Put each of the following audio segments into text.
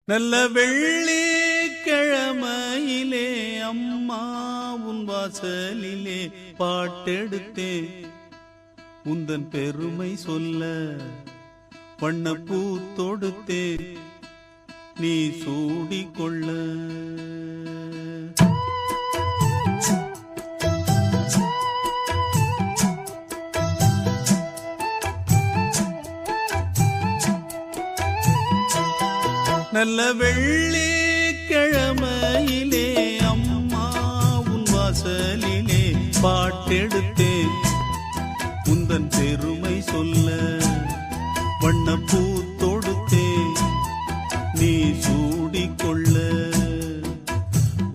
நல்ல வெள்ளிக்கிழமையிலே அம்மா உன் வாசலிலே பாட்டெடுத்தேன் உந்தன் பெருமை சொல்ல வண்ணப்பூ தொடுத்தேன் நீ சூடிக்கொள்ள. நல்ல வெள்ளிக்கிழமையிலே அம்மா உன் வாசலிலே பாட்டெடுத்தேன் உந்தன் பெருமை சொல்ல வண்ணப்பூ தொடுத்தேன் நீ சூடிக்கொள்ள.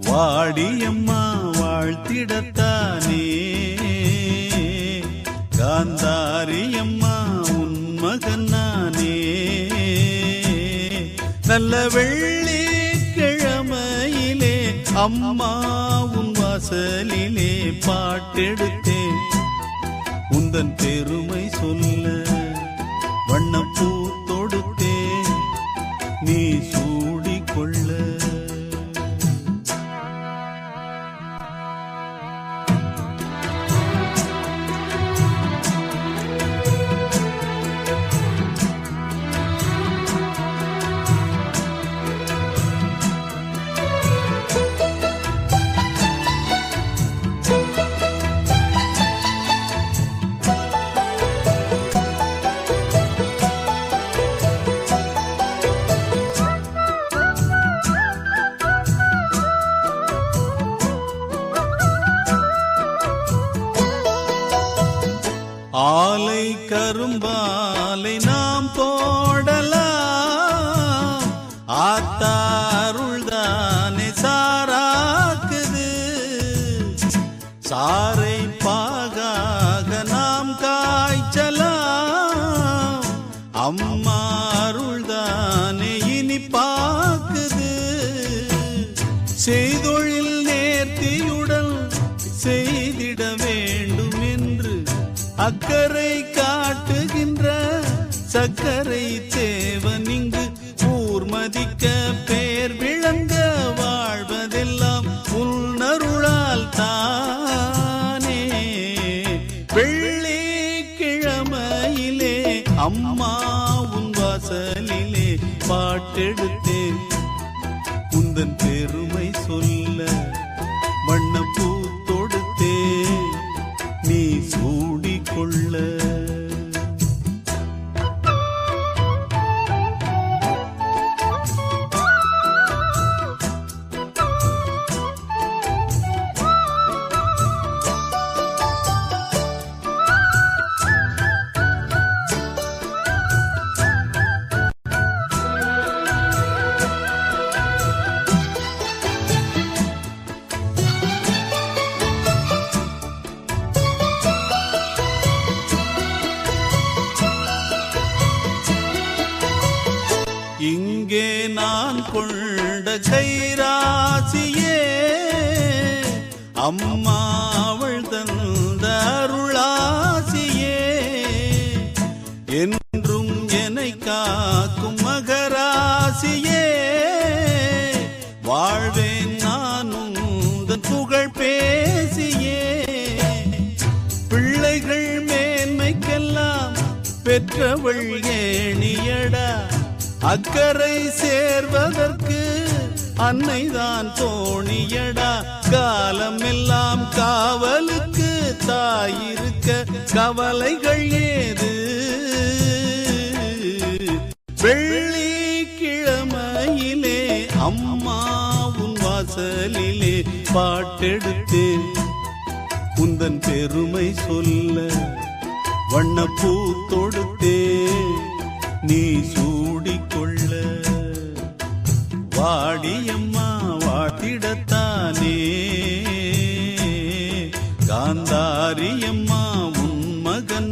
வாடியம்மா வாழ்த்திடத்தானே காந்தாரியம்மா உன் மகன் நானே. நல்ல வெள்ளிக்கிழமையிலே அம்மா உன் வாசலிலே பாட்டெடுத்தேன் உந்தன் பெருமை சொல்ல வண்ணப்பூ தொடுத்தேன் நீ சூடிக்கொள்ள. ஆலை கரும்பாலை நாம் போடலாம் ஆத்தாருள்தானே சாராக்குது. சாரை பாகாக நாம் காய்ச்சலாம் அம்மா அருள்தானே இனிப்பாக்குது. செய்தொழில் நேர்த்தியுடன் செய்திட வேண்டும் என்று அக்கறை காட்டுகின்ற சக்கரை தேவன் இங்கு ஊர்மதிக்க பேர் விளங்க வாழ்வதெல்லாம் உன்னருளால் தானே. வெள்ளிக்கிழமையிலே அம்மா உன் வாசலிலே பாட்டெடுத்தேன் உந்தன் பெருமை சொல்ல வண்ணப்பூ தொடுத்தேன் நீ சூடிக்கொள்ள. இங்கே நான் கொண்ட கைராசியே அம்மா அவள் தந்த அருளாசியே என்றும் என்னை காக்கும் மகராசியே. வாழ்வேன் நானும் உந்தன் புகழ் பேசியே. பிள்ளைகள் மேன்மைக்கெல்லாம் பெற்றவள் ஏணியடா அக்கறை சேர்வதற்கு அன்னைதான் தோணியடா. காலம் எல்லாம் காவலுக்கு தாயிருக்க கவலைகள் ஏது. வெள்ளிக்கிழமையிலே அம்மா உன் வாசலிலே பாட்டெடுத்தேன் உந்தன் பெருமை சொல்ல வண்ணப்பூ தொடுத்தேன் நீ சூடிக்கொள்ள. வாடியம்மா வாழ்த்திடத்தானே காந்தாரியம்மா உன் மகன்